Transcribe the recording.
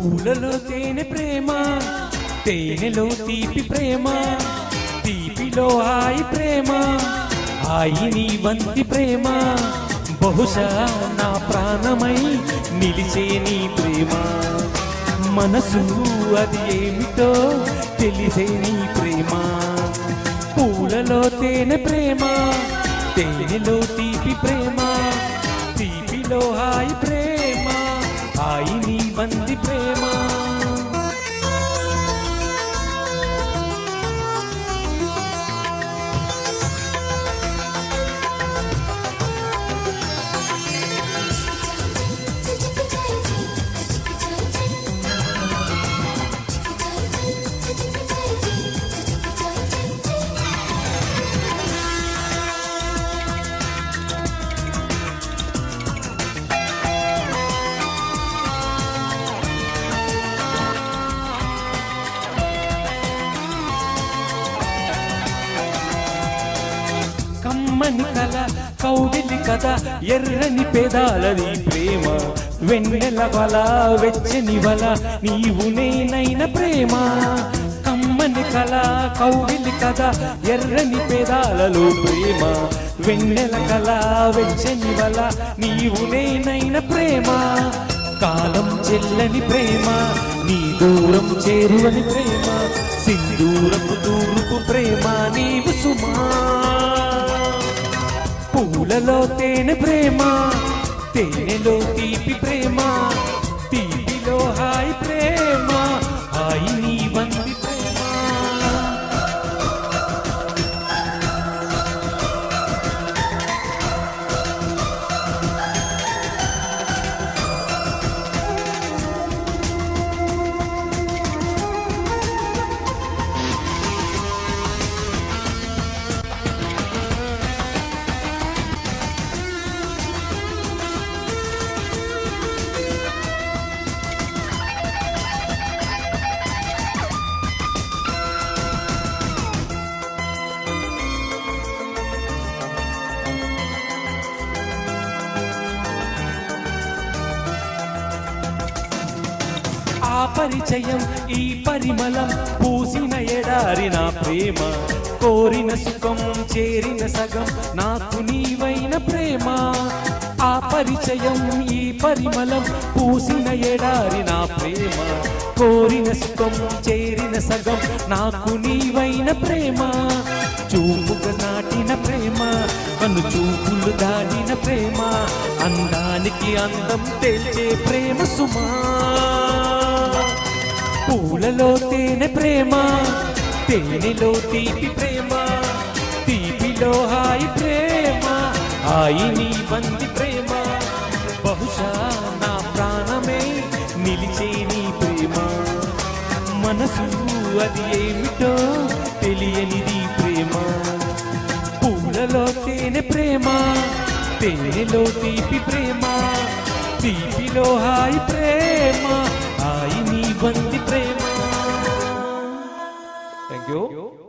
పూలలో తేనె ప్రేమ, తేనెలో తీపి ప్రేమ, తీపిలో హాయి ప్రేమ, హాయి నీ వంతి ప్రేమ. బహుశా నా ప్రాణమై నిలిచే నీ ప్రేమ. మనసు అది ఏమిటో తెలిసే నీ ప్రేమ. పూలలో తేనె ప్రేమ, తేనెలో తీపి ప్రేమ, తీపిలో హాయి ప్రేమ, హాయి నీ వంది ప్రేమ. కమ్మని కల కౌగిలి కథ, ఎర్రని పెదాలది ప్రేమ, వెన్నెల వల వెచ్చని వల, నీవు నేనైన ప్రేమ. కమ్మని కల కౌగిలి కథ, ఎర్రని పెదాలలో ప్రేమ, వెన్నెల కల వెచ్చని వల, నీవు నేనైన ప్రేమ. కాలం చెల్లని ప్రేమ, నీ దూరం చేరువని ప్రేమ, సింధూరపు తూర్పు ప్రేమ నీవు సుమా. పూలలో తేనె ప్రేమ, తేనెలో తీపి ప్రేమ, తీపిలో హాయి ప్రేమ, హాయి నీ వంది ప్రేమ. ఆ పరిచయం ఈ పరిమళం పూసిన ఎడారి నా ప్రేమ, కోరిన సుఖం చేరిన సగం నాకు నీవైన ప్రేమ. ఆ పరిచయం ఈ పరిమళం పూసిన ఎడారి నా ప్రేమ, కోరిన సుఖం చేరిన సగం నాకు నీవైన ప్రేమ. చూపుగా నాటిన ప్రేమ, కను చూపులు దాడిన ప్రేమ, అందానికి అందం తేల్చే ప్రేమ సుమా. పూలలో తేనె ప్రేమ, తేనెలో తీపి ప్రేమ, తీపిలో హాయి ప్రేమ, హాయి నీ వంది ప్రేమ. బహుశా నా ప్రాణమే నిలిచే నీ ప్రేమ. మనసు అది ఏమిటో తెలియనిది ప్రేమ. పూలలో తేనె ప్రేమ, తేనెలో తీపి ప్రేమ, తీపిలో హాయి ప్రేమ, హాయి నీ వంది ప్రేమ. Thank you.